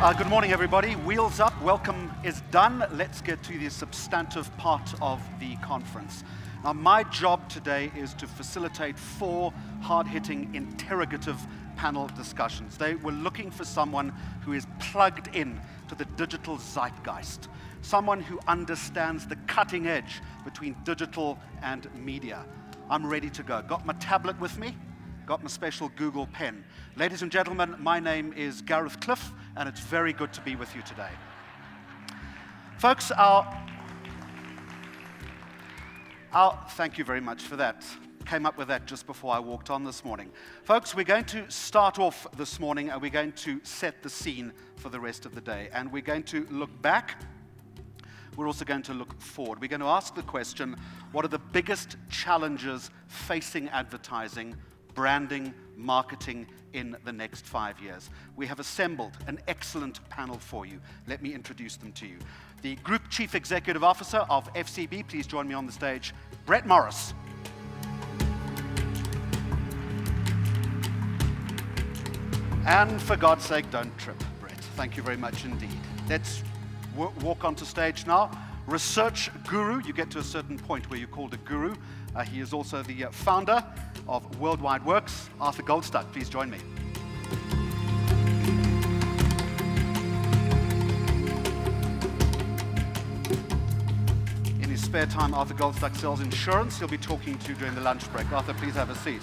Good morning, everybody. Wheels up. Welcome is done. Let's get to the substantive part of the conference. Now, my job today is to facilitate 4 hard-hitting, interrogative panel discussions. They were looking for someone who is plugged in to the digital zeitgeist, someone who understands the cutting edge between digital and media. I'm ready to go. Got my tablet with me. Got my special Google pen. Ladies and gentlemen, my name is Gareth Cliff, and it's very good to be with you today. Folks, thank you very much for that. Came up with that just before I walked on this morning. Folks, we're going to start off this morning, and we're going to set the scene for the rest of the day. And we're going to look back. We're also going to look forward. We're going to ask the question, what are the biggest challenges facing advertising, branding, marketing in the next 5 years? We have assembled an excellent panel for you. Let me introduce them to you. The Group Chief Executive Officer of FCB, please join me on the stage, Brett Marais. And for God's sake, don't trip, Brett. Thank you very much indeed. Let's walk onto stage now. Research guru, you get to a certain point where you're called a guru. He is also the founder of Worldwide Worx, Arthur Goldstuck. Please join me. In his spare time, Arthur Goldstuck sells insurance. He'll be talking to you during the lunch break. Arthur, please have a seat.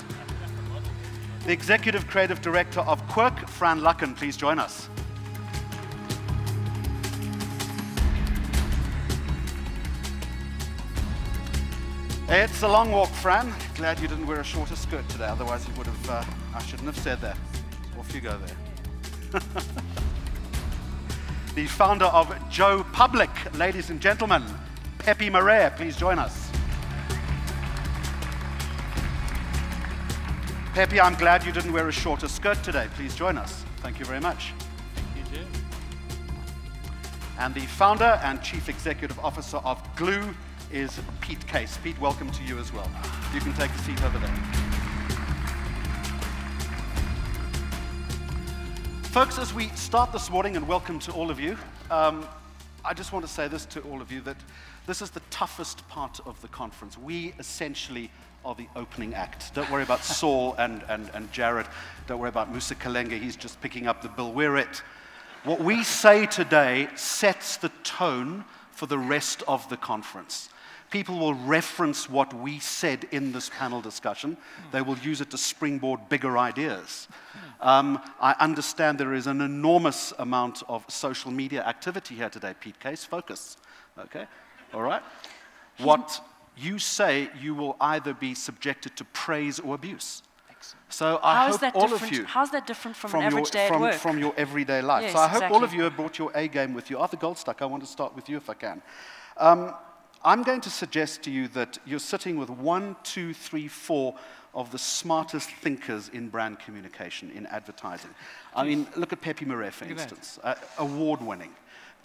The Executive Creative Director of Quirk, Fran, Luckin, please join us. It's a long walk, Fran. Glad you didn't wear a shorter skirt today, otherwise you would have, I shouldn't have said that. Off you go there. The founder of Joe Public, ladies and gentlemen, Pepe Marais, please join us. Pepe, I'm glad you didn't wear a shorter skirt today. Please join us. Thank you very much. Thank you, Jim. And the founder and Chief Executive Officer of Gloo is Pete Case. Pete, welcome to you as well. You can take a seat over there. Folks, as we start this morning, and welcome to all of you, I just want to say this to all of you, that this is the toughest part of the conference. We essentially are the opening act. Don't worry about Saul and Jared. Don't worry about Musa Kalenge. He's just picking up the bill. We're it. What we say today sets the tone for the rest of the conference. People will reference what we said in this panel discussion. They will use it to springboard bigger ideas. I understand there is an enormous amount of social media activity here today. Pete Case, focus. Okay, all right? What you say, you will either be subjected to praise or abuse. So I hope all of you... How's that different from an average day at work? From your everyday life. Yes, so I hope exactly. all of you have brought your A game with you. Arthur Goldstuck, I want to start with you if I can. I'm going to suggest to you that you're sitting with 1, 2, 3, 4 of the smartest thinkers in brand communication, in advertising. I mean, look at Pepe Marais, for instance, award-winning.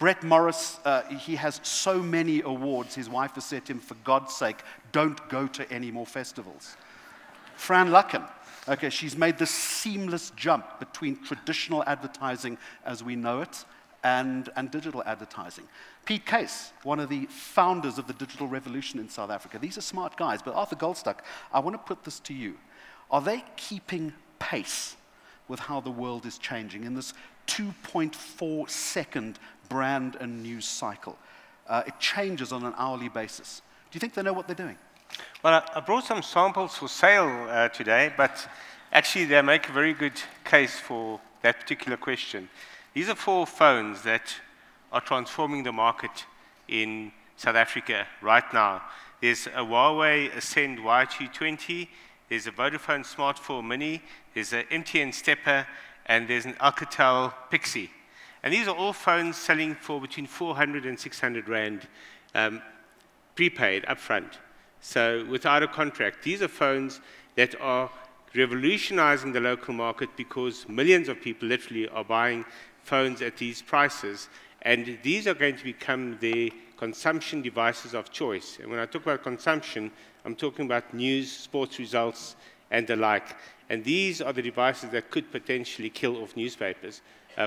Brett Marais, he has so many awards, his wife has said to him, for God's sake, don't go to any more festivals. Fran Luckin, okay, she's made this seamless jump between traditional advertising as we know it and digital advertising. Pete Case, one of the founders of the digital revolution in South Africa. These are smart guys, but Arthur Goldstuck, I want to put this to you. Are they keeping pace with how the world is changing in this 2.4-second brand and news cycle? It changes on an hourly basis. Do you think they know what they're doing? Well, I brought some samples for sale today, but actually they make a very good case for that particular question. These are 4 phones that are transforming the market in South Africa right now. There's a Huawei Ascend Y220, there's a Vodafone Smart 4 Mini, there's an MTN Stepper, and there's an Alcatel Pixie. And these are all phones selling for between 400 and 600 Rand prepaid upfront. So without a contract, these are phones that are revolutionizing the local market because millions of people literally are buying phones at these prices. And these are going to become the consumption devices of choice. And when I talk about consumption, I'm talking about news, sports results, and the like. And these are the devices that could potentially kill off newspapers,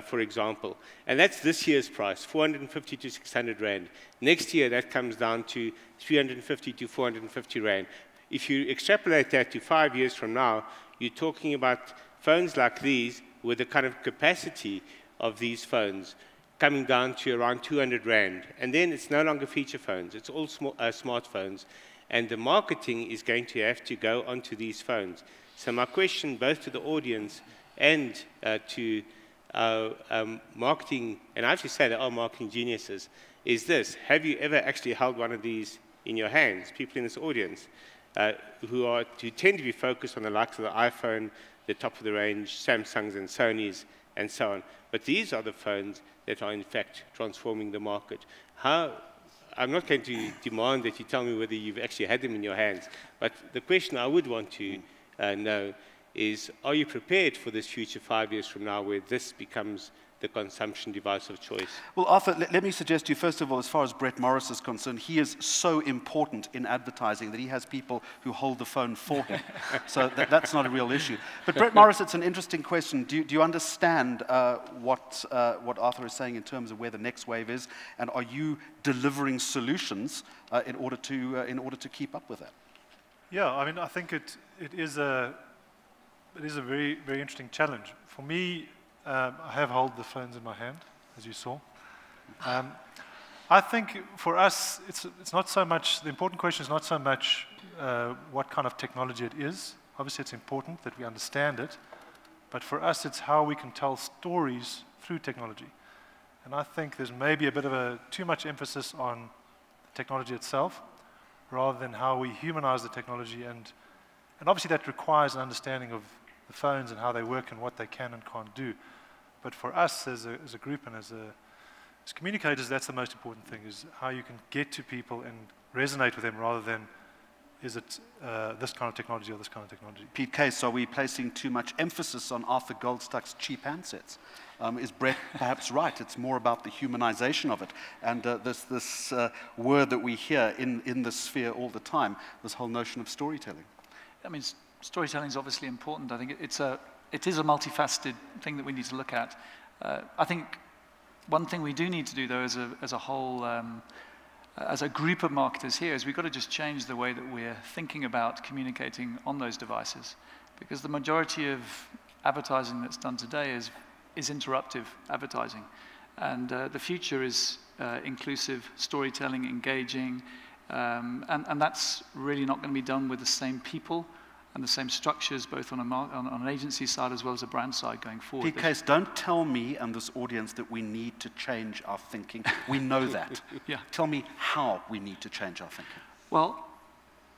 for example. And that's this year's price, 450 to 600 Rand. Next year, that comes down to 350 to 450 Rand. If you extrapolate that to 5 years from now, you're talking about phones like these with the kind of capacity of these phones coming down to around 200 Rand. And then it's no longer feature phones, it's all smartphones. And the marketing is going to have to go onto these phones. So my question both to the audience and to marketing, and I have to say they are marketing geniuses, is this: have you ever actually held one of these in your hands? People in this audience who tend to be focused on the likes of the iPhone, the top of the range, Samsungs and Sonys, and so on. But these are the phones that are in fact transforming the market. I'm not going to demand that you tell me whether you've actually had them in your hands, but the question I would want to know is, are you prepared for this future 5 years from now where this becomes the consumption device of choice? Well, Arthur, let me suggest to you, first of all, as far as Brett Morris is concerned, he is so important in advertising that he has people who hold the phone for him. So that's not a real issue. But Brett Morris, it's an interesting question. Do you understand what Arthur is saying in terms of where the next wave is, and are you delivering solutions in order to keep up with that? Yeah, I mean, I think it is a very, very interesting challenge. For me, I have held the phones in my hand, as you saw. I think for us, it's not so much, the important question is not so much what kind of technology it is. Obviously, it's important that we understand it. But for us, it's how we can tell stories through technology. And I think there's maybe a bit of too much emphasis on the technology itself, rather than how we humanize the technology. And obviously, that requires an understanding of the phones and how they work and what they can and can't do. But for us as a group and as communicators, that's the most important thing, is how you can get to people and resonate with them rather than is it this kind of technology or this kind of technology. Pete Case, are we placing too much emphasis on Arthur Goldstuck's cheap handsets? Is Brett perhaps right? It's more about the humanization of it. And this word that we hear in this sphere all the time, this whole notion of storytelling. I mean, storytelling is obviously important. I think it is a multifaceted thing that we need to look at. I think one thing we do need to do, though, as a whole, as a group of marketers here, is we've got to just change the way that we're thinking about communicating on those devices. Because the majority of advertising that's done today is interruptive advertising. And the future is inclusive, storytelling, engaging, and that's really not going to be done with the same people and the same structures, both on an agency side as well as a brand side going forward. Pete Case, don't tell me and this audience that we need to change our thinking. We know that. Yeah. Tell me how we need to change our thinking. Well,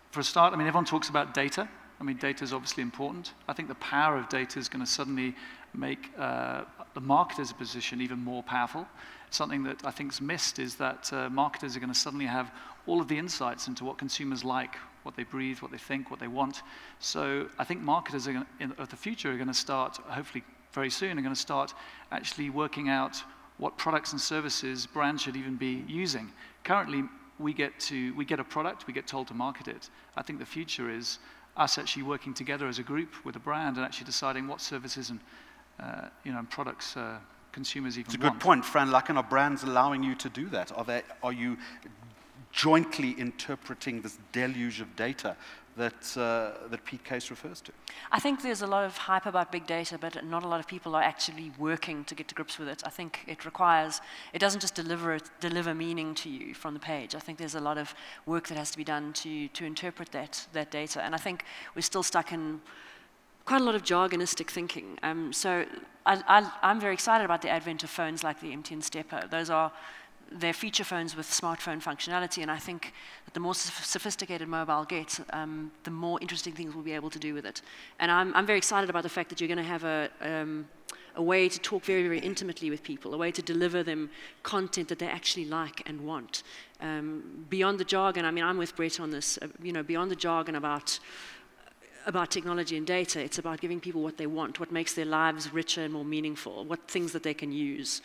for a start, I mean, everyone talks about data. I mean, data is obviously important. I think the power of data is going to suddenly make the marketer's position even more powerful. Something that I think is missed is that marketers are going to suddenly have all of the insights into what consumers like, what they breathe, what they think, what they want. So I think marketers of the future are going to start, hopefully very soon, are going to start actually working out what products and services brands should even be using. Currently, we get a product, we get told to market it. I think the future is us actually working together as a group with a brand and actually deciding what services and and products consumers even want. It's a good point, Fran. Luckin, are brands allowing you to do that? Are you jointly interpreting this deluge of data that Pete Case refers to? I think there's a lot of hype about big data, but not a lot of people are actually working to get to grips with it. I think it doesn't just deliver meaning to you from the page. I think there's a lot of work that has to be done to interpret that data. And I think we're still stuck in quite a lot of jargonistic thinking. So I'm very excited about the advent of phones like the MTN Stepper. They're feature phones with smartphone functionality, and I think that the more sophisticated mobile gets, the more interesting things we'll be able to do with it. And I'm very excited about the fact that you're going to have a way to talk very, very intimately with people, a way to deliver them content that they actually like and want. Beyond the jargon, I mean, I'm with Brett on this, beyond the jargon about about technology and data. It's about giving people what they want, what makes their lives richer and more meaningful, what things that they can use.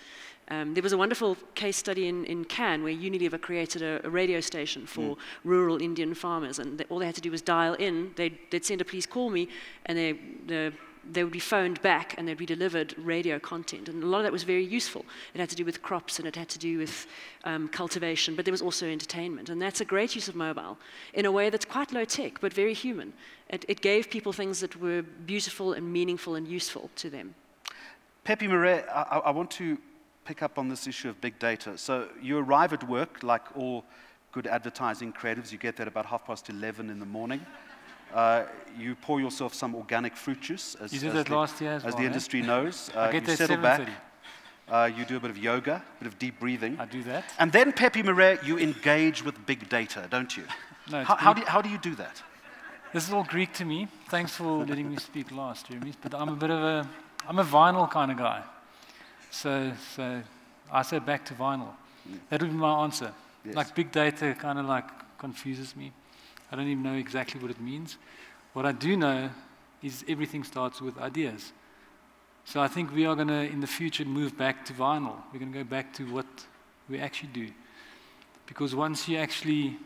There was a wonderful case study in Cannes where Unilever created a radio station for rural Indian farmers, and all they had to do was dial in. They'd send a "please call me," and they would be phoned back and they'd be delivered radio content. And a lot of that was very useful. It had to do with crops and it had to do with cultivation, but there was also entertainment. And that's a great use of mobile in a way that's quite low tech, but very human. It gave people things that were beautiful and meaningful and useful to them. Pepe, Marais, I want to pick up on this issue of big data. So you arrive at work, like all good advertising creatives, you get there about 11:30 in the morning. You pour yourself some organic fruit juice, as the industry knows. You settle back. You do a bit of yoga, a bit of deep breathing. I do that. And then, Pepe, Marais, you engage with big data, don't you? No, how do you do that? This is all Greek to me. Thanks for letting me speak last, Jeremy. But I'm a vinyl kind of guy. So I say back to vinyl. That would be my answer. Yes. Like big data kind of like confuses me. I don't even know exactly what it means. What I do know is everything starts with ideas. So I think we are going to, in the future, move back to vinyl. We're going to go back to what we actually do. Because once you actually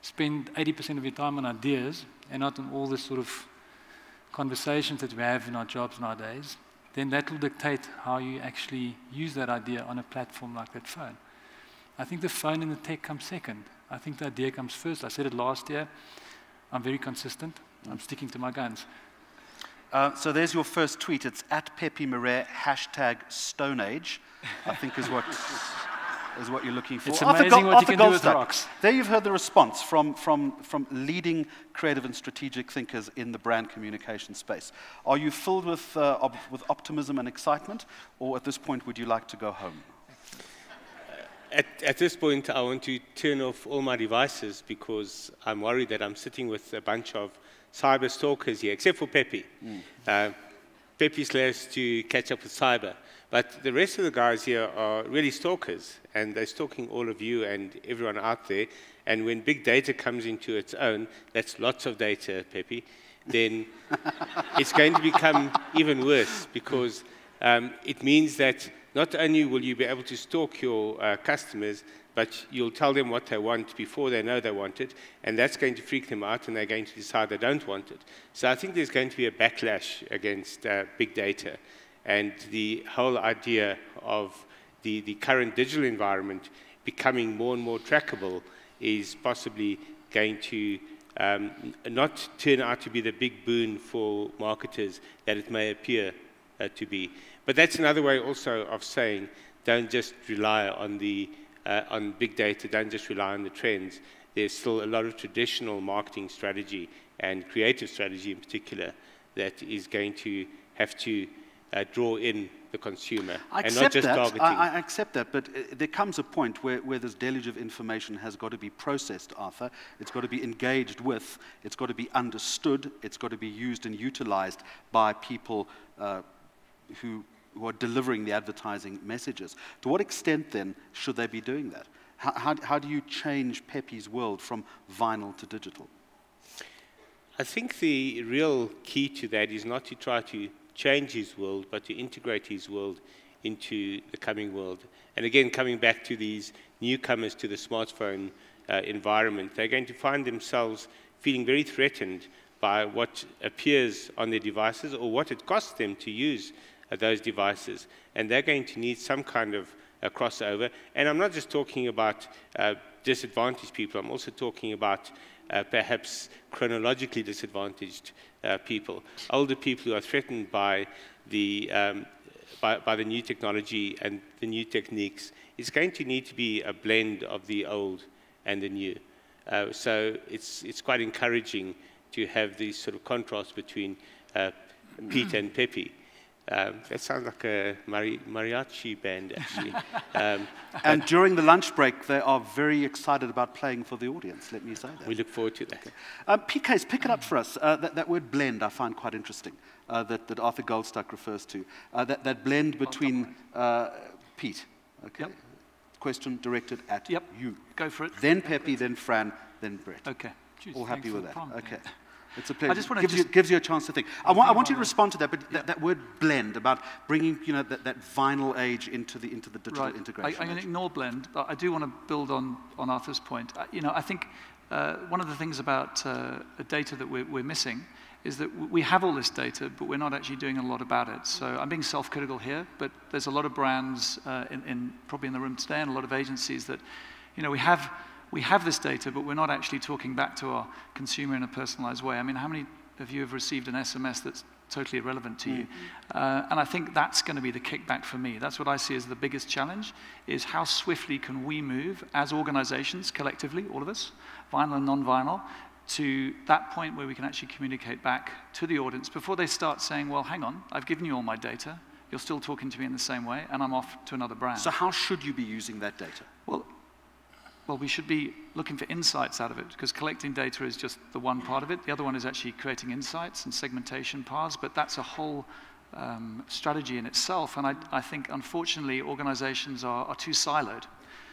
spend 80% of your time on ideas and not on all this sort of conversations that we have in our jobs nowadays, then that will dictate how you actually use that idea on a platform like that phone. I think the phone and the tech come second. I think the idea comes first. I said it last year. I'm very consistent. I'm sticking to my guns. So there's your first tweet. It's at Pepe Marais, #StoneAge, I think is what you're looking for. It's amazing what you can do with rocks. There you've heard the response from leading creative and strategic thinkers in the brand communication space. Are you filled with optimism and excitement, or at this point would you like to go home? At this point, I want to turn off all my devices because I'm worried that I'm sitting with a bunch of cyber stalkers here, except for Pepe. Pepe still has to catch up with cyber. But the rest of the guys here are really stalkers, and they're stalking all of you and everyone out there. And when big data comes into its own, that's lots of data, Pepe, then it's going to become even worse because it means that not only will you be able to stalk your customers, but you'll tell them what they want before they know they want it, and that's going to freak them out, and they're going to decide they don't want it. So I think there's going to be a backlash against big data, and the whole idea of the current digital environment becoming more and more trackable is possibly going to not turn out to be the big boon for marketers that it may appear to be. But that's another way also of saying don't just rely on on big data, don't just rely on the trends. There's still a lot of traditional marketing strategy and creative strategy in particular that is going to have to draw in the consumer and not just targeting. I accept that, but there comes a point where this deluge of information has got to be processed, Arthur. It's got to be engaged with, it's got to be understood, it's got to be used and utilized by people who are delivering the advertising messages. To what extent, then, should they be doing that? How do you change Pepe's world from vinyl to digital? I think the real key to that is not to try to change his world, but to integrate his world into the coming world. And again, coming back to these newcomers to the smartphone environment, they're going to find themselves feeling very threatened by what appears on their devices or what it costs them to use those devices. And they're going to need some kind of crossover. And I'm not just talking about disadvantaged people, I'm also talking about perhaps chronologically disadvantaged people, older people who are threatened by the new technology and the new techniques. It's going to need to be a blend of the old and the new. So it's quite encouraging to have these sort of contrasts between Pete and Pepe. That sounds like a mariachi band, actually. And during the lunch break, they are very excited about playing for the audience, let me say that. We look forward to that. Okay. PKs, pick it up for us. That word blend I find quite interesting, that Arthur Goldstuck refers to. That blend between Pete. Okay. Yep. Question directed at you. Go for it. Then Pepe, then Fran, then Brett. Okay. Jeez, All happy with that? Prompt, okay. It's a pleasure. I just want to gives you a chance to think. I want you to respond to that, but that word blend, about bringing that vinyl age into the digital integration. I'm going to ignore blend, but I do want to build on Arthur's point. I think one of the things about data that we're missing is that we have all this data, but we're not actually doing a lot about it. So I'm being self-critical here, but there's a lot of brands probably in the room today, and a lot of agencies that, we have this data, but we're not actually talking back to our consumer in a personalized way. I mean, how many of you have received an SMS that's totally irrelevant to you? And I think that's going to be the kickback for me. That's what I see as the biggest challenge, is how swiftly can we move as organizations, collectively, all of us, vinyl and non-vinyl, to that point where we can actually communicate back to the audience before they start saying, well, hang on, I've given you all my data, you're still talking to me in the same way, and I'm off to another brand. So how should you be using that data? Well, we should be looking for insights out of it, because collecting data is just the one part of it. The other one is actually creating insights and segmentation paths, but that's a whole strategy in itself, and I think, unfortunately, organizations are too siloed.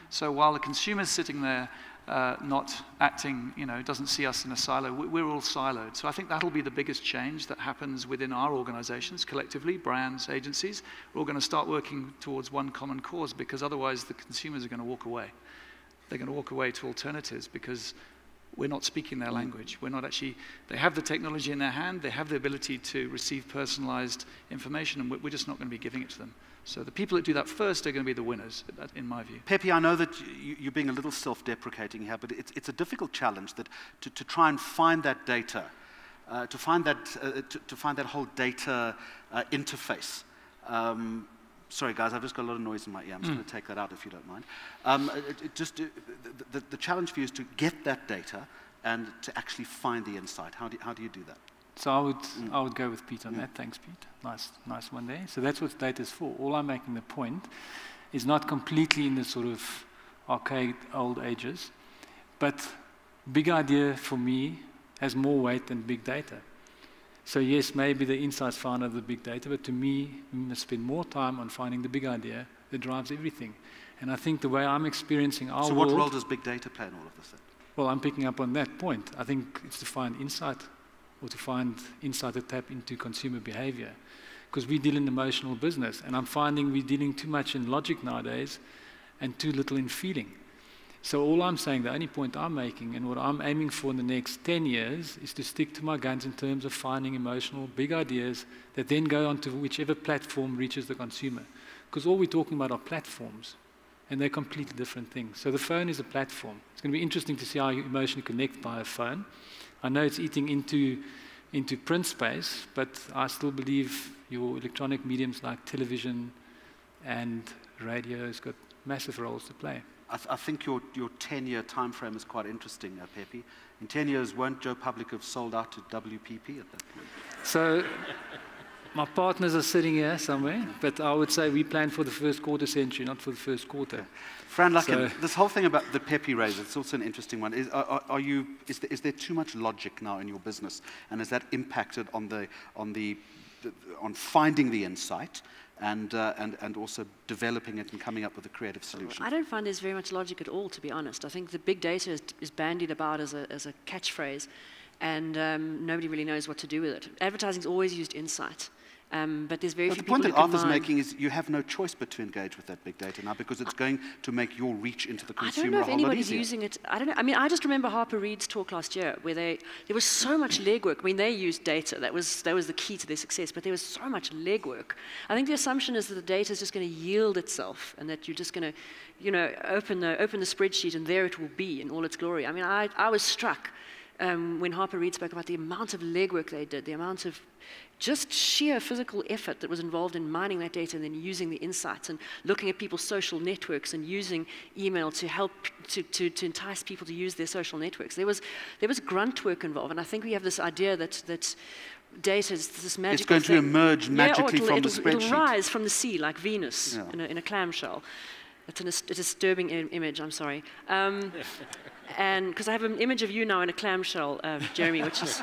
So while the consumer's sitting there not acting, doesn't see us in a silo, we're all siloed. So I think that'll be the biggest change that happens within our organizations, collectively, brands, agencies. We're all going to start working towards one common cause, because otherwise the consumers are going to walk away. They're going to walk away to alternatives because we're not speaking their language. We're not actually, they have the technology in their hand, they have the ability to receive personalized information, and we're just not going to be giving it to them. So the people that do that first are going to be the winners, in my view. Pepe, I know that you're being a little self-deprecating here, but it's a difficult challenge that to try and find that data, to find that whole data interface. Sorry, guys, I've just got a lot of noise in my ear. I'm just going to take that out if you don't mind. The challenge for you is to get that data and to actually find the insight. How do you do that? So I would go with Pete on that. Thanks, Pete. Nice one there. So that's what data is for. All I'm making the point is not completely in the sort of archaic old ages, but big idea for me has more weight than big data. So yes, maybe the insights found out of the big data, but to me, we must spend more time on finding the big idea that drives everything. And I think the way I'm experiencing our world... So what role does big data play in all of this then? Well, I'm picking up on that point. I think it's to find insight, or to find insight to tap into consumer behavior. Because we deal in emotional business, and I'm finding we're dealing too much in logic nowadays and too little in feeling. So all I'm saying, the only point I'm making, and what I'm aiming for in the next 10 years, is to stick to my guns in terms of finding emotional big ideas that then go onto whichever platform reaches the consumer. Because all we're talking about are platforms, and they're completely different things. So the phone is a platform. It's going to be interesting to see how you emotionally connect via phone. I know it's eating into print space, but I still believe your electronic mediums like television and radio has got massive roles to play. I think your 10-year time frame is quite interesting, Pepe. In 10 years, won't Joe Public have sold out to WPP at that point? So my partners are sitting here somewhere, but I would say we plan for the first quarter century, not for the first quarter. Fran, Luckin, this whole thing about the Pepe raise, it's also an interesting one. Is there too much logic now in your business, and has that impacted on finding the insight? And also developing it and coming up with a creative solution. I don't find there's very much logic at all, to be honest. I think the big data is bandied about as a catchphrase, and nobody really knows what to do with it. Advertising's always used insight, but there's very few people who can The point that Arthur's making is you have no choice but to engage with that big data now, because it's going to make your reach into the consumer a whole lot easier. I don't know if anybody's using it. I don't know. I mean, I just remember Harper Reid's talk last year where there was so much legwork. I mean, they used data. That was the key to their success, but there was so much legwork. I think the assumption is that the data is just going to yield itself, and that you're just going to, open the spreadsheet and there it will be in all its glory. I mean, I was struck when Harper Reid spoke about the amount of legwork they did, the amount of just sheer physical effort that was involved in mining that data and then using the insights and looking at people's social networks and using email to help to entice people to use their social networks. There was grunt work involved, and I think we have this idea that data is this magical thing. It's going to emerge magically from the spreadsheet. It'll rise from the sea like Venus in a clamshell. It's a disturbing image, I'm sorry. And because I have an image of you now in a clamshell, Jeremy, which is...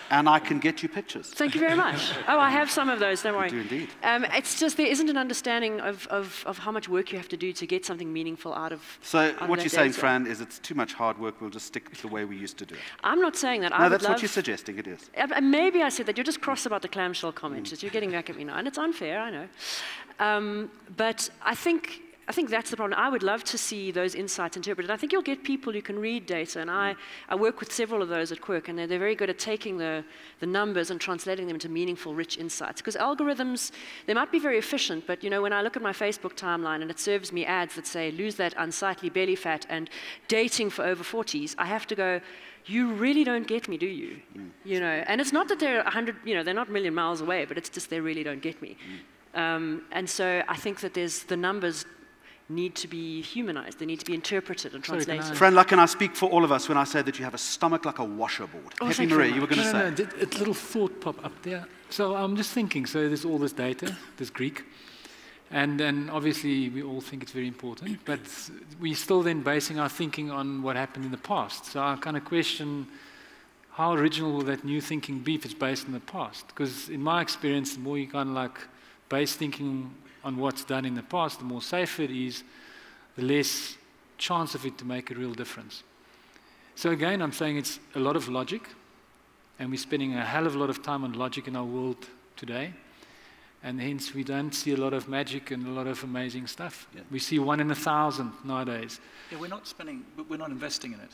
And I can get you pictures. Thank you very much. Oh, I have some of those, don't worry. You do indeed. It's just there isn't an understanding of how much work you have to do to get something meaningful out of So out of what that you're saying, data. Fran, is it's too much hard work, we'll just stick to the way we used to do it. I'm not saying that. No, that's what you're suggesting, it is. Maybe I said that. You're just cross about the clamshell comment. You're getting back at me now, and it's unfair, I know. But I think that's the problem. I would love to see those insights interpreted. I think you'll get people who can read data, and I work with several of those at Quirk, and they're very good at taking the numbers and translating them into meaningful, rich insights. Because algorithms, they might be very efficient, but when I look at my Facebook timeline and it serves me ads that say, lose that unsightly belly fat and dating for over 40s, I have to go, you really don't get me, do you? And it's not that they're 100, they're not a million miles away, but it's just they really don't get me. And so I think that the numbers need to be humanized. They need to be interpreted and translated. Fran, Luckin, I speak for all of us when I say that you have a stomach like a washerboard. Oh, Pepe, Marais, you were going to say. No, a little thought pop up there. So I'm just thinking, so there's all this data, this Greek, and then obviously we all think it's very important, but we're still then basing our thinking on what happened in the past. So I kind of question, how original will that new thinking be if it's based in the past? Because in my experience, the more you kind of like base thinking on what's done in the past, the more safer it is, the less chance of it to make a real difference. So again, I'm saying it's a lot of logic, and we're spending a hell of a lot of time on logic in our world today, and hence we don't see a lot of magic and a lot of amazing stuff. Yeah. We see 1 in 1,000 nowadays. Yeah, we're not investing in it.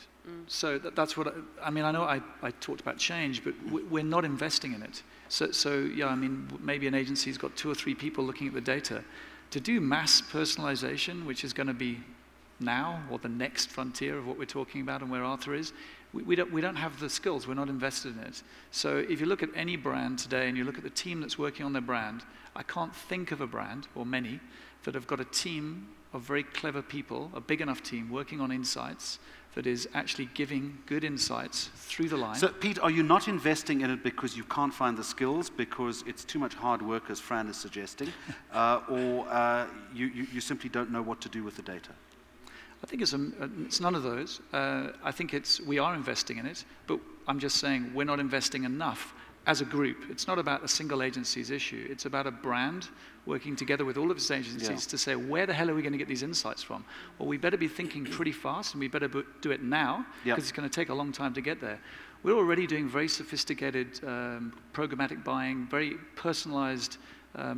So that's what I mean. I know I talked about change, but we're not investing in it. So yeah, I mean, maybe an agency's got 2 or 3 people looking at the data. To do mass personalization, which is going to be now or the next frontier of what we're talking about and where Arthur is, we don't have the skills. We're not invested in it. So if you look at any brand today and you look at the team that's working on their brand, I can't think of a brand, or many, that have got a team of very clever people, a big enough team working on insights that is actually giving good insights through the line. So, Pete, are you not investing in it because you can't find the skills, because it's too much hard work, as Fran is suggesting, or you simply don't know what to do with the data? I think it's none of those. I think we are investing in it, but I'm just saying we're not investing enough as a group. It's not about a single agency's issue. It's about a brand working together with all of its agencies to say, where the hell are we going to get these insights from? Well, we better be thinking pretty fast, and we better do it now, because it's going to take a long time to get there. We're already doing very sophisticated programmatic buying, very personalized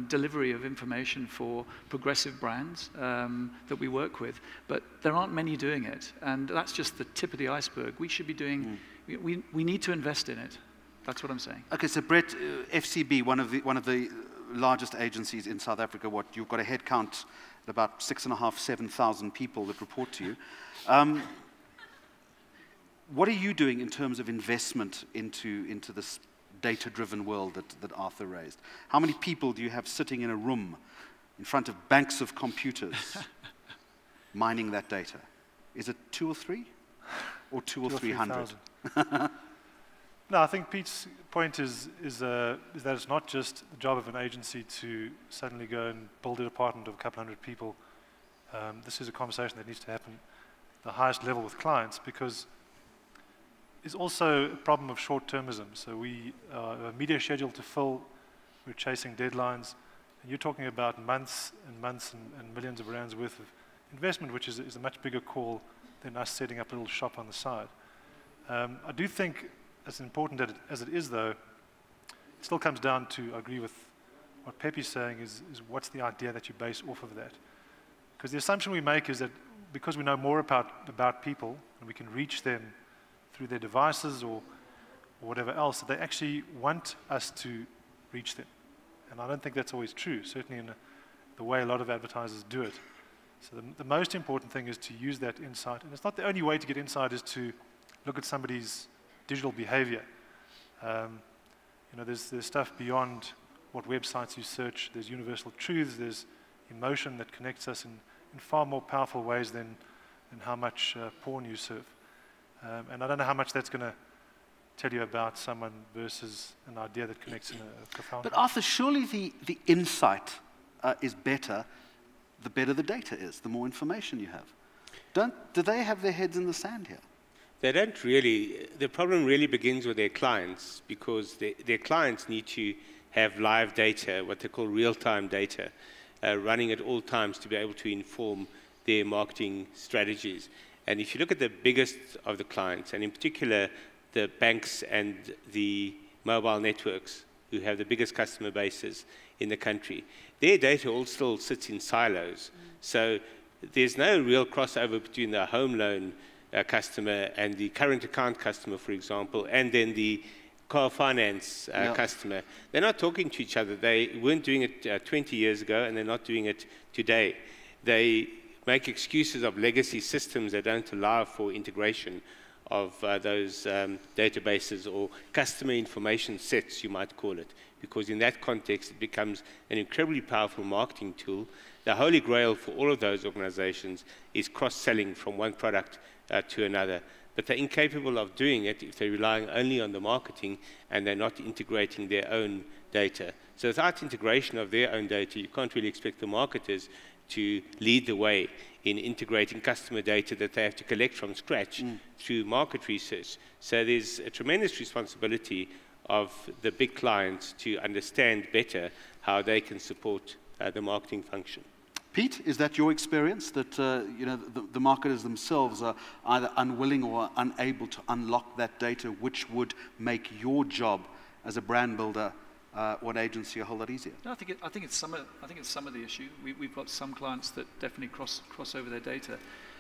delivery of information for progressive brands that we work with, but there aren't many doing it, and that's just the tip of the iceberg. We should be doing, we need to invest in it. That's what I'm saying. Okay, so Brett, FCB, one of the largest agencies in South Africa, you've got a head count of about 6,500, 7,000 people that report to you. What are you doing in terms of investment into this data-driven world that Arthur raised? How many people do you have sitting in a room in front of banks of computers mining that data? Is it 2 or 3? Or 2 or 300? No, I think Pete's point is that it's not just the job of an agency to suddenly go and build a department of a couple hundred people. This is a conversation that needs to happen at the highest level with clients, because it's also a problem of short-termism. So we have a media schedule to fill, we're chasing deadlines, and you're talking about months and months and millions of rands worth of investment, which is a much bigger call than us setting up a little shop on the side. I do think, as important as it is, though, it still comes down to, I agree with what Pepe's saying, is what's the idea that you base off of that? Because the assumption we make is that because we know more about people, and we can reach them through their devices or whatever else, that they actually want us to reach them. And I don't think that's always true, certainly in the way a lot of advertisers do it. So the most important thing is to use that insight. And it's not the only way to get insight is to look at somebody's digital behavior. There's stuff beyond what websites you search. There's universal truths. There's emotion that connects us in far more powerful ways than how much porn you surf. And I don't know how much that's going to tell you about someone versus an idea that connects in a profound way. But Arthur, surely the insight is better the better the data is, the more information you have. Do they have their heads in the sand here? They don't really. The problem really begins with their clients, because their clients need to have live data, what they call real-time data, running at all times to be able to inform their marketing strategies. And if you look at the biggest of the clients, and in particular the banks and the mobile networks, who have the biggest customer bases in the country, their data all still sits in silos. So there's no real crossover between the home loan customer and the current account customer, for example, and then the car finance customer. They're not talking to each other. They weren't doing it 20 years ago, and they're not doing it today. They make excuses of legacy systems that don't allow for integration of those databases or customer information sets, you might call it, because in that context it becomes an incredibly powerful marketing tool. The holy grail for all of those organizations is cross-selling from one product to another, but they're incapable of doing it if they're relying only on the marketing and they're not integrating their own data. So without integration of their own data, you can't really expect the marketers to lead the way in integrating customer data that they have to collect from scratch through market research. So there's a tremendous responsibility of the big clients to understand better how they can support the marketing function. Pete, is that your experience, that you know, the marketers themselves are either unwilling or unable to unlock that data, which would make your job as a brand builder or an agency a whole lot easier? No, I think it's some of the issue. We've got some clients that definitely cross over their data,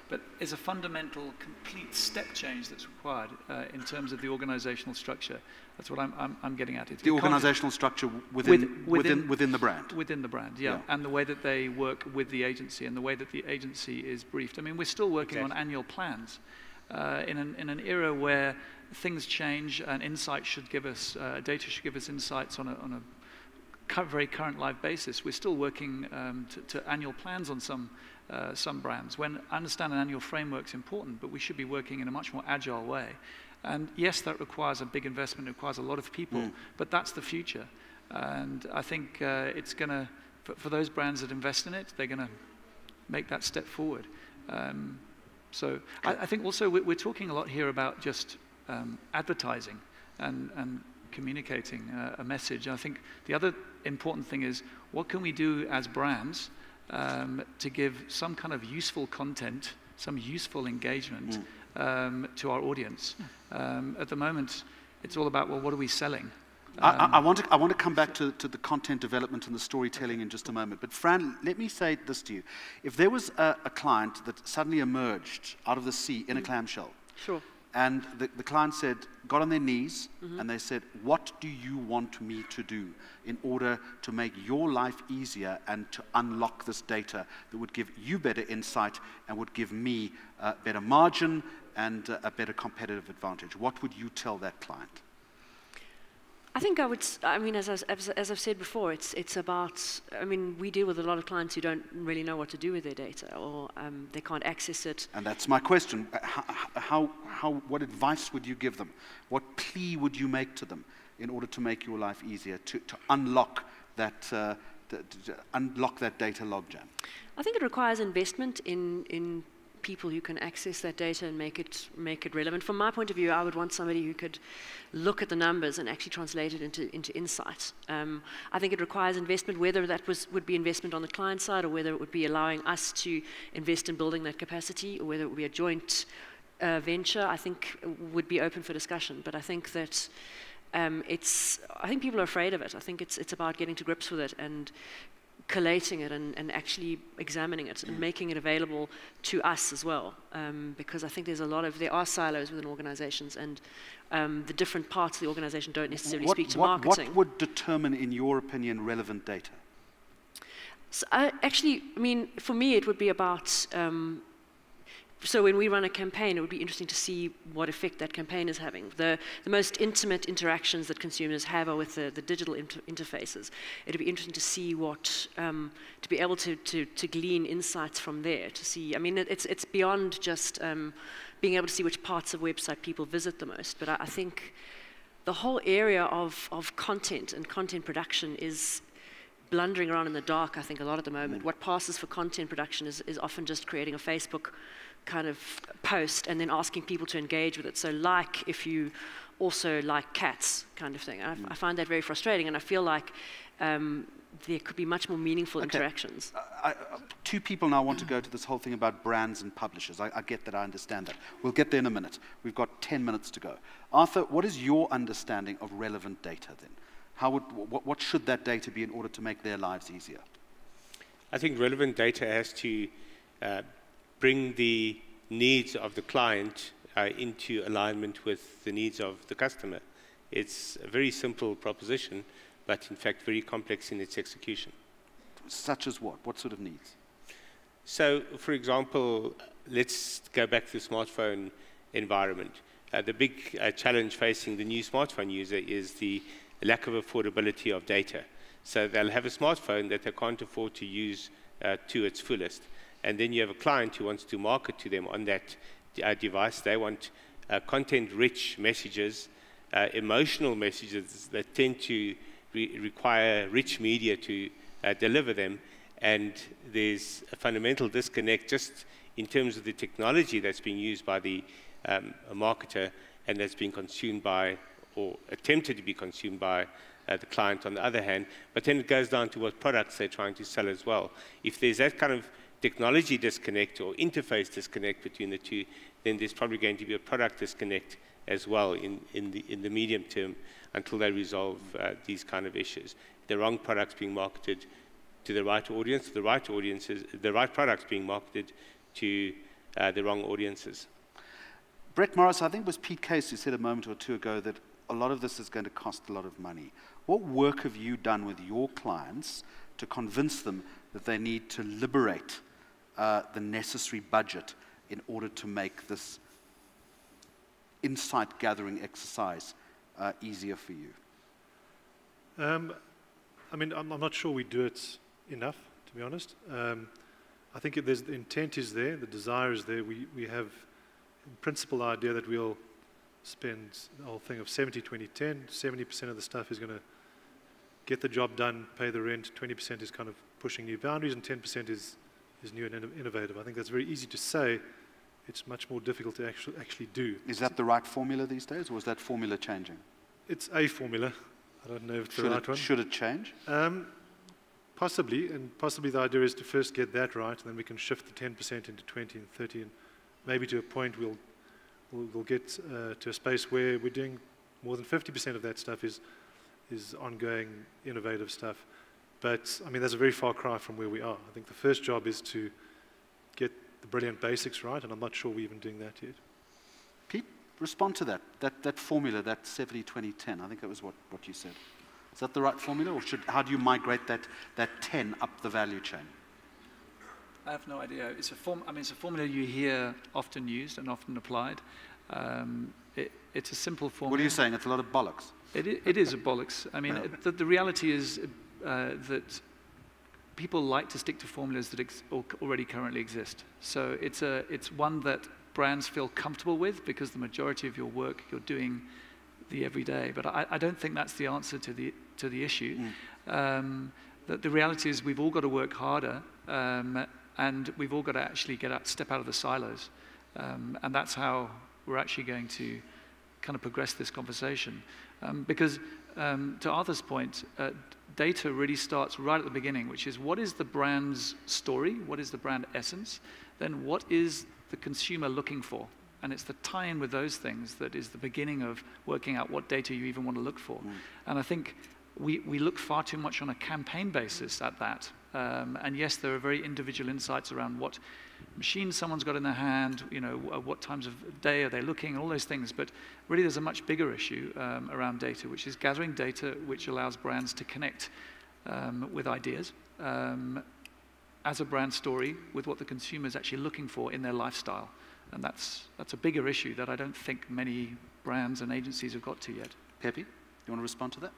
but there's a fundamental, complete step change that's required in terms of the organizational structure. That's what I'm getting at. The organizational structure within the brand. Within the brand, yeah. And the way that they work with the agency and the way that the agency is briefed. I mean, we're still working on annual plans in an era where things change and insight should give us, data should give us insights on a very current live basis. We're still working to annual plans on some brands. When I understand an annual framework is important, but we should be working in a much more agile way. And yes, that requires a big investment, it requires a lot of people, but that's the future. And I think it's going to, for those brands that invest in it, they're going to make that step forward. So I think also we're talking a lot here about just advertising and communicating a message. And I think the other important thing is, what can we do as brands to give some kind of useful content, some useful engagement to our audience? At the moment, it's all about, well, what are we selling? I want to come back to the content development and the storytelling in just a moment. But Fran, let me say this to you. If there was a client that suddenly emerged out of the sea in a clamshell, Sure. and the client got on their knees, and they said, what do you want me to do in order to make your life easier and to unlock this data that would give you better insight and would give me better margin and a better competitive advantage? What would you tell that client? I think I mean, as I've said before, it's about, I mean, we deal with a lot of clients who don't really know what to do with their data, or they can't access it. And that's my question. What advice would you give them? What plea would you make to them in order to make your life easier, to unlock that data logjam? I think it requires investment in people who can access that data and make it relevant. From my point of view, I would want somebody who could look at the numbers and actually translate it into insight. I think it requires investment, whether that would be investment on the client side, or whether it would be allowing us to invest in building that capacity, or whether it would be a joint venture. I think would be open for discussion. But I think that I think people are afraid of it. I think it's about getting to grips with it and collating it and actually examining it and making it available to us as well, because I think there are silos within organizations, and the different parts of the organization don't necessarily speak to marketing. What would determine, in your opinion, relevant data? So I mean, for me it would be about, so when we run a campaign, it would be interesting to see what effect that campaign is having. The most intimate interactions that consumers have are with the digital interfaces. It would be interesting to see to be able to glean insights from there, to see, I mean, it's beyond just being able to see which parts of website people visit the most, but I think the whole area of content and content production is blundering around in the dark, I think, a lot at the moment. What passes for content production is often just creating a Facebook kind of post and then asking people to engage with it. So like if you also like cats kind of thing. I find that very frustrating, and I feel like there could be much more meaningful interactions. Two people now want to go to this whole thing about brands and publishers. I get that, I understand that. We'll get there in a minute. We've got 10 minutes to go. Arthur, what is your understanding of relevant data then? What should that data be in order to make their lives easier? I think relevant data has to bring the needs of the client into alignment with the needs of the customer. It's a very simple proposition, but in fact very complex in its execution. Such as what? What sort of needs? So, for example, let's go back to the smartphone environment. The big challenge facing the new smartphone user is the lack of affordability of data. So they'll have a smartphone that they can't afford to use to its fullest. And then you have a client who wants to market to them on that device. They want content-rich messages, emotional messages that tend to require rich media to deliver them. And there's a fundamental disconnect just in terms of the technology that's being used by the marketer and that's being consumed by, or attempted to be consumed by, the client on the other hand. But then it goes down to what products they're trying to sell as well. If there's that kind of technology disconnect or interface disconnect between the two, then there's probably going to be a product disconnect as well in the medium term until they resolve these kind of issues. The wrong products being marketed to the right audience, the right audiences, the right products being marketed to the wrong audiences. Brett Morris, I think it was Pete Case who said a moment or two ago that a lot of this is going to cost a lot of money. What work have you done with your clients to convince them that they need to liberate the necessary budget in order to make this insight gathering exercise easier for you? I mean, I'm not sure we do it enough, to be honest. I think the intent is there, the desire is there. We have, in principle, the idea that we'll spend the whole thing of 70-20-10. 70% of the stuff is going to get the job done, pay the rent. 20% is kind of pushing new boundaries, and 10% is new and innovative. I think that's very easy to say. It's much more difficult to actually do. Is that the right formula these days, or is that formula changing? It's a formula. I don't know if it's the right one. Should it change? Possibly, and possibly the idea is to first get that right, and then we can shift the 10% into 20 and 30, and maybe to a point we'll get to a space where we're doing more than 50% of that stuff is ongoing, innovative stuff. But, I mean, that's a very far cry from where we are. I think the first job is to get the brilliant basics right, and I'm not sure we're even doing that yet. Pete, respond to that formula, that 70-20-10. I think that was what you said. Is that the right formula, or how do you migrate that 10 up the value chain? I have no idea. It's a formula you hear often used and often applied. It's a simple formula. What are you saying? It's a lot of bollocks. It is a bollocks. I mean, the reality is that people like to stick to formulas that already currently exist. So it's one that brands feel comfortable with because the majority of your work you're doing the everyday. But I don't think that's the answer to the issue. The reality is we've all got to work harder, and we've all got to actually step out of the silos. And that's how we're actually going to kind of progress this conversation. Because to Arthur's point, data really starts right at the beginning, which is what is the brand's story? What is the brand essence? Then what is the consumer looking for? And it's the tie-in with those things that is the beginning of working out what data you even want to look for. And I think we look far too much on a campaign basis at that. And yes, there are very individual insights around what machines someone's got in their hand, what times of day are they looking, and all those things. But really there's a much bigger issue around data, which is gathering data which allows brands to connect with ideas as a brand story with what the consumer is actually looking for in their lifestyle. And that's a bigger issue that I don't think many brands and agencies have got to yet. Pepe, you want to respond to that?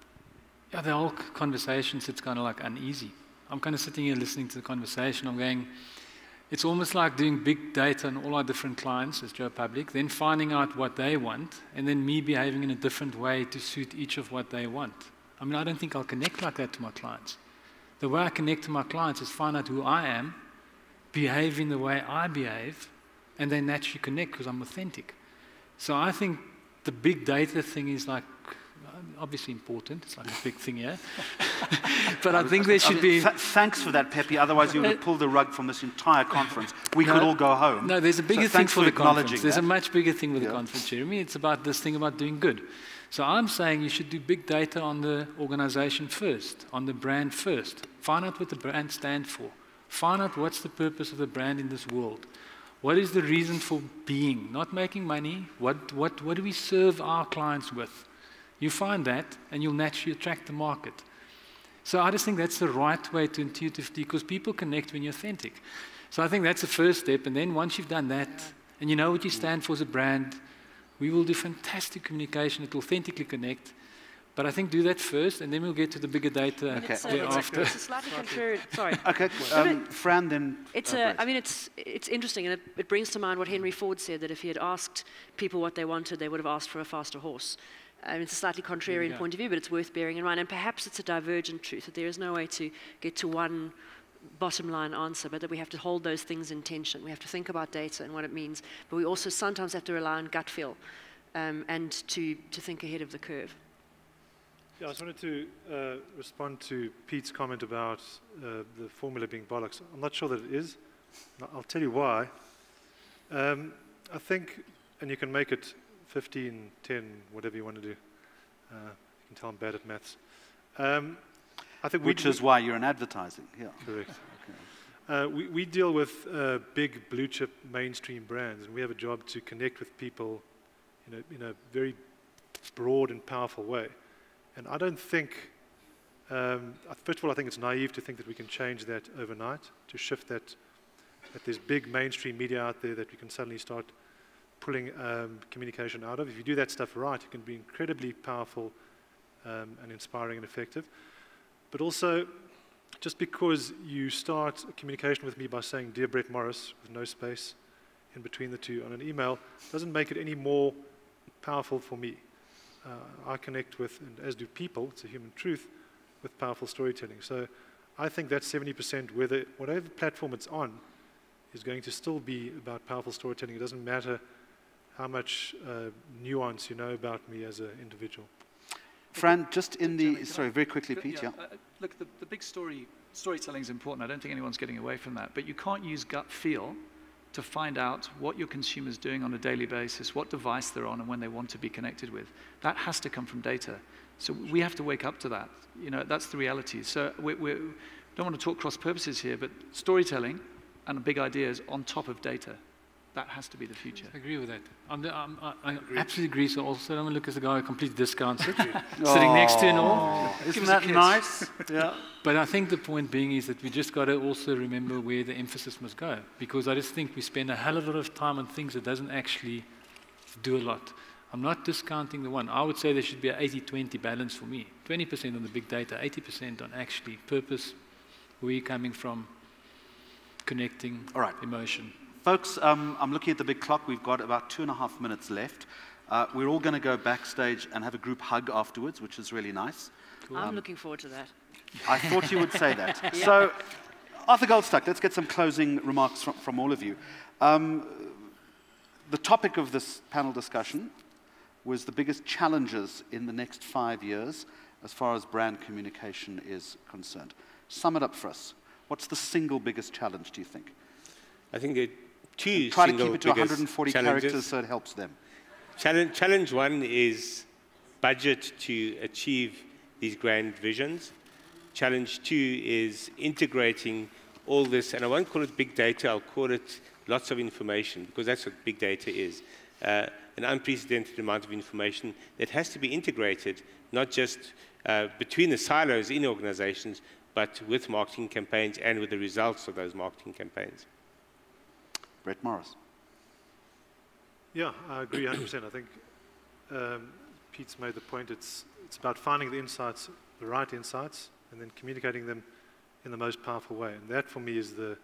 Yeah, the whole conversation sits kind of like uneasy. I'm kind of sitting here listening to the conversation. I'm going, it's almost like doing big data on all our different clients as Joe Public, then finding out what they want, and then me behaving in a different way to suit each of what they want. I mean, I don't think I'll connect like that to my clients. The way I connect to my clients is find out who I am, behave in the way I behave, and then naturally connect because I'm authentic. So I think the big data thing is like, obviously important. It's like a big thing here. But I think there should be... Thanks for that, Pepe. Otherwise, you would have pulled the rug from this entire conference. We could all go home. No, there's a bigger thing for the conference. There's that. a much bigger thing with the conference, Jeremy. It's about this thing about doing good. So I'm saying you should do big data on the organization first, on the brand first. Find out what the brand stands for. Find out what's the purpose of the brand in this world. What is the reason for being? Not making money. What do we serve our clients with? You find that, and you'll naturally attract the market. So I just think that's the right way to intuitively, because people connect when you're authentic. So I think that's the first step, and then once you've done that, and you know what you stand for as a brand, we will do fantastic communication. It will authentically connect. But I think do that first, and then we'll get to the bigger data thereafter. It's a slightly contrary. Sorry. Okay, Fran, then. I mean, it's interesting, and it brings to mind what Henry Ford said, that if he had asked people what they wanted, they would have asked for a faster horse. It's a slightly contrarian point of view, but it's worth bearing in mind. And perhaps it's a divergent truth, that there is no way to get to one bottom line answer, but that we have to hold those things in tension. We have to think about data and what it means, but we also sometimes have to rely on gut feel and to think ahead of the curve. Yeah, I just wanted to respond to Pete's comment about the formula being bollocks. I'm not sure that it is. I'll tell you why. I think, and you can make it 15, 10, whatever you want to do. You can tell I'm bad at maths. I think Which is why you're in advertising. Yeah. Correct. Okay. We deal with big blue chip mainstream brands, and we have a job to connect with people in a very broad and powerful way. And I don't think, first of all, I think it's naive to think that we can change that overnight, to shift that there's big mainstream media out there that we can suddenly start pulling communication out of. If you do that stuff right, it can be incredibly powerful and inspiring and effective. But also, just because you start a communication with me by saying, "Dear Brett Morris," with no space in between the two on an email, doesn't make it any more powerful for me. I connect with, and as do people, it's a human truth, with powerful storytelling. So I think that 70%, whatever platform it's on, is going to still be about powerful storytelling. It doesn't matter how much nuance you know about me as an individual. Fran, just in the, sorry, very quickly, Pete, yeah. Look, the big storytelling is important. I don't think anyone's getting away from that. But you can't use gut feel to find out what your consumer's doing on a daily basis, what device they're on, and when they want to be connected with. That has to come from data. So we have to wake up to that. That's the reality. So we don't want to talk cross purposes here, but storytelling and big ideas on top of data. That has to be the future. I agree with that. I absolutely agree. So also, I don't look as a guy who completely discounts it, sitting next to and all. Isn't that nice? Yeah. But I think the point being is that we just got to also remember where the emphasis must go. Because I just think we spend a hell of a lot of time on things that doesn't actually do a lot. I'm not discounting the one. I would say there should be an 80-20 balance for me. 20% on the big data, 80% on actually purpose, where you're coming from, connecting, emotion. Folks, I'm looking at the big clock. We've got about 2.5 minutes left. We're all going to go backstage and have a group hug afterwards, which is really nice. Cool. I'm looking forward to that. I thought you would say that. Yeah. So, Arthur Goldstuck, let's get some closing remarks from all of you. The topic of this panel discussion was the biggest challenges in the next 5 years as far as brand communication is concerned. Sum it up for us. What's the single biggest challenge, do you think? I think there are two try to single keep it to 140 characters so it helps them. Challenge one is budget to achieve these grand visions. Challenge two is integrating all this, and I won't call it big data, I'll call it lots of information, because that's what big data is. An unprecedented amount of information that has to be integrated, not just between the silos in organizations, but with marketing campaigns and with the results of those marketing campaigns. Brett Morris. Yeah, I agree 100%. I think Pete's made the point. It's about finding the insights, the right insights, and then communicating them in the most powerful way. And that, for me, is the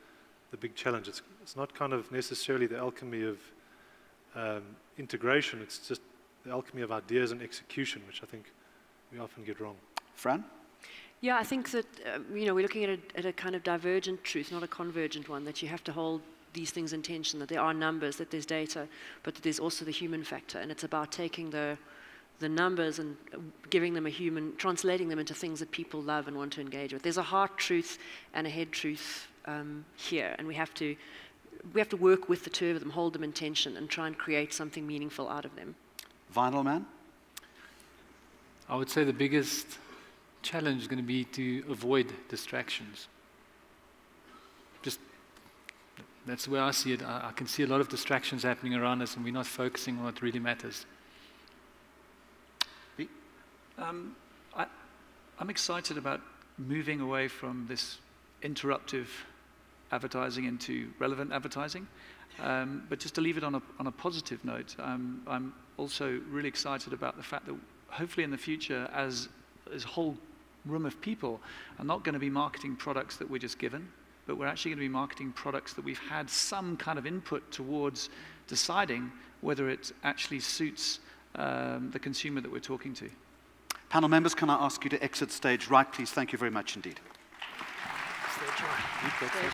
big challenge. It's not kind of necessarily the alchemy of integration. It's just the alchemy of ideas and execution, which I think we often get wrong. Fran? Yeah, I think that we're looking at a kind of divergent truth, not a convergent one, that you have to hold these things in tension, that there are numbers, that there's data, but that there's also the human factor, and it's about taking the numbers and giving them a human, translating them into things that people love and want to engage with. There's a heart truth and a head truth here, and we have to work with the two of them, hold them in tension, and try and create something meaningful out of them. Vinyl Man? I would say the biggest challenge is going to be to avoid distractions. That's the way I see it. I can see a lot of distractions happening around us, and we're not focusing on what really matters. I'm excited about moving away from this interruptive advertising into relevant advertising. But just to leave it on a positive note, I'm also really excited about the fact that hopefully in the future, as a whole room of people are not going to be marketing products that we're just given, but we're actually going to be marketing products that we've had some kind of input towards deciding whether it actually suits the consumer that we're talking to. Panel members, can I ask you to exit stage right, please? Thank you very much indeed. Stage right.